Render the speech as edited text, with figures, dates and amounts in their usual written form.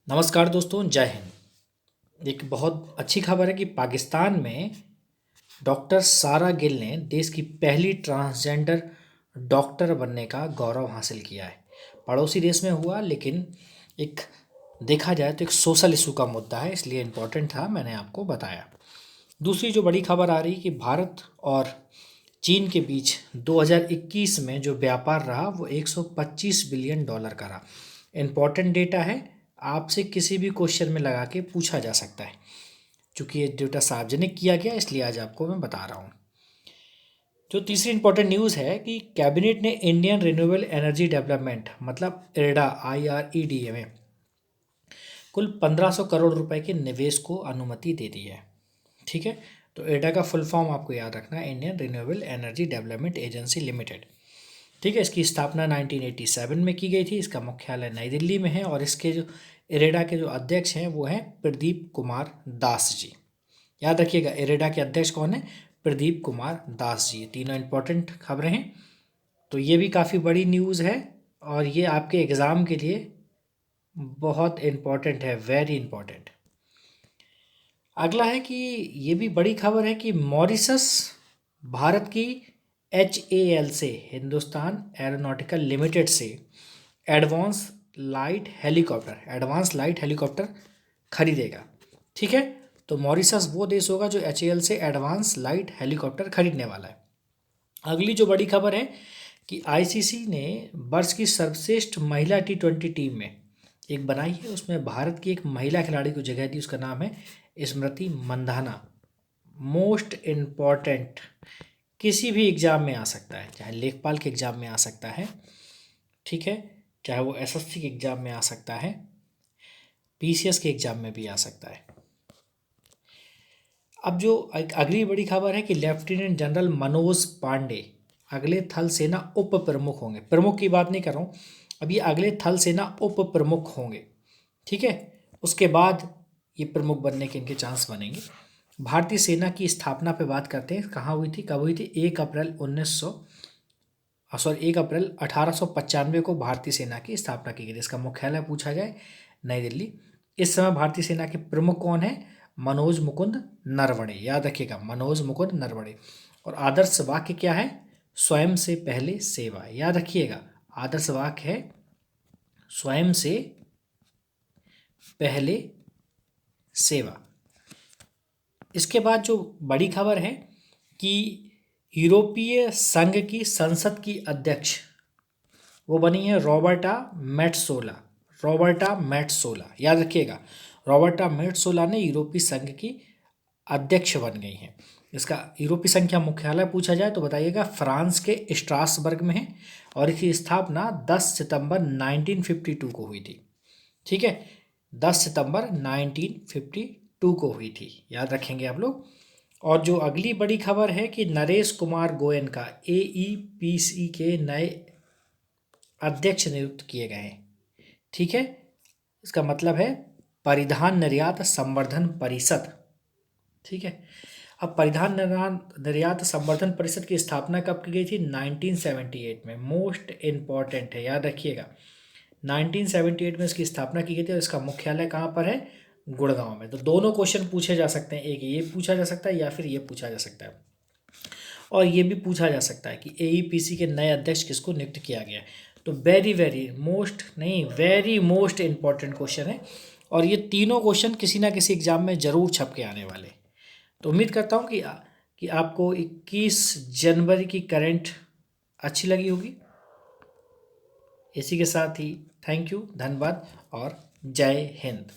नमस्कार दोस्तों, जय हिंद। एक बहुत अच्छी खबर है कि पाकिस्तान में डॉक्टर सारा गिल ने देश की पहली ट्रांसजेंडर डॉक्टर बनने का गौरव हासिल किया है। पड़ोसी देश में हुआ, लेकिन एक देखा जाए तो एक सोशल इशू का मुद्दा है, इसलिए इम्पोर्टेंट था, मैंने आपको बताया। दूसरी जो बड़ी खबर आ रही कि भारत और चीन के बीच 2021 में जो व्यापार रहा वो 125 बिलियन डॉलर का रहा। इम्पॉर्टेंट डेटा है, आपसे किसी भी क्वेश्चन में लगा के पूछा जा सकता है। चूंकि ये डेटा सार्वजनिक किया गया, इसलिए आज आपको मैं बता रहा हूँ। जो तीसरी इंपॉर्टेंट न्यूज़ है कि कैबिनेट ने इंडियन रिन्यूएबल एनर्जी डेवलपमेंट मतलब इरडा IREDA में कुल 1500 करोड़ रुपए के निवेश को अनुमति दे दी है। ठीक है, तो इरडा का फुल फॉर्म आपको याद रखना है, Indian renewable energy development agency limited. ठीक है, इसकी स्थापना 1987 में की गई थी। इसका मुख्यालय नई दिल्ली में है और इसके जो इरेडा के जो अध्यक्ष हैं वो हैं प्रदीप कुमार दास जी। याद रखिएगा, इरेडा के अध्यक्ष कौन है? प्रदीप कुमार दास जी। तीनों इंपॉर्टेंट खबरें हैं, तो ये भी काफ़ी बड़ी न्यूज़ है और ये आपके एग्ज़ाम के लिए बहुत इम्पॉर्टेंट है, वेरी इम्पॉर्टेंट। अगला है कि ये भी बड़ी खबर है कि मॉरिशस भारत की HAL से, हिंदुस्तान एरोनॉटिकल लिमिटेड से एडवांस लाइट हेलीकॉप्टर खरीदेगा। ठीक है, तो मॉरिशस वो देश होगा जो HAL से एडवांस लाइट हेलीकॉप्टर खरीदने वाला है। अगली जो बड़ी खबर है कि ICC ने वर्ष की सर्वश्रेष्ठ महिला T20 टीम में एक बनाई है, उसमें भारत की एक महिला खिलाड़ी को जगह दी, उसका नाम है स्मृति मंधाना। मोस्ट इम्पॉर्टेंट, किसी भी एग्ज़ाम में आ सकता है, चाहे लेखपाल के एग्ज़ाम में आ सकता है, ठीक है, चाहे वो SSC के एग्ज़ाम में आ सकता है, PCS के एग्ज़ाम में भी आ सकता है। अब जो अगली बड़ी खबर है कि लेफ्टिनेंट जनरल मनोज पांडे अगले थल सेना उप प्रमुख होंगे। प्रमुख की बात नहीं कर रहा हूँ, अब ये अगले थल सेना उप प्रमुख होंगे। ठीक है, उसके बाद ये प्रमुख बनने के इनके चांस बनेंगे। भारतीय सेना की स्थापना पे बात करते हैं, कहाँ हुई थी, कब हुई थी? 1 अप्रैल 1895 को भारतीय सेना की स्थापना की गई थी। इसका मुख्यालय पूछा जाए, नई दिल्ली। इस समय भारतीय सेना के प्रमुख कौन है? मनोज मुकुंद नरवणे। याद रखिएगा, मनोज मुकुंद नरवणे। और आदर्श वाक्य क्या है? स्वयं से पहले सेवा। याद रखिएगा, आदर्श वाक्य है स्वयं से पहले सेवा। इसके बाद जो बड़ी खबर है कि यूरोपीय संघ की संसद की अध्यक्ष वो बनी है रॉबर्टा मेट्सोला। रॉबर्टा मेट्सोला, याद रखिएगा, रॉबर्टा मेट्सोला ने यूरोपीय संघ की अध्यक्ष बन गई हैं। इसका यूरोपीय संघ का मुख्यालय पूछा जाए तो बताइएगा फ्रांस के स्ट्रासबर्ग में है और इसकी स्थापना 10 सितंबर 1952 को हुई थी। ठीक है, 10 सितंबर 1952 को हुई थी, याद रखेंगे आप लोग। और जो अगली बड़ी खबर है कि नरेश कुमार गोयन का AEPC के नए अध्यक्ष नियुक्त किए गए हैं। ठीक है, इसका मतलब है परिधान निर्यात संवर्धन परिषद। ठीक है, अब परिधान निर्यात संवर्धन परिषद की स्थापना कब की गई थी? 1978 में। मोस्ट इम्पॉर्टेंट है, याद रखिएगा, 1978 में इसकी स्थापना की गई थी और इसका मुख्यालय कहाँ पर है? गुड़गांव में। तो दोनों क्वेश्चन पूछे जा सकते हैं, एक ये पूछा जा सकता है या फिर ये पूछा जा सकता है। और ये भी पूछा जा सकता है कि AEPC के नए अध्यक्ष किसको नियुक्त किया गया है। तो वेरी वेरी मोस्ट नहीं, वेरी मोस्ट इम्पॉर्टेंट क्वेश्चन है और ये तीनों क्वेश्चन किसी ना किसी एग्जाम में ज़रूर छप के आने वाले। तो उम्मीद करता हूँ कि आपको 21 जनवरी की करंट अच्छी लगी होगी। इसी के साथ ही थैंक यू, धन्यवाद और जय हिंद।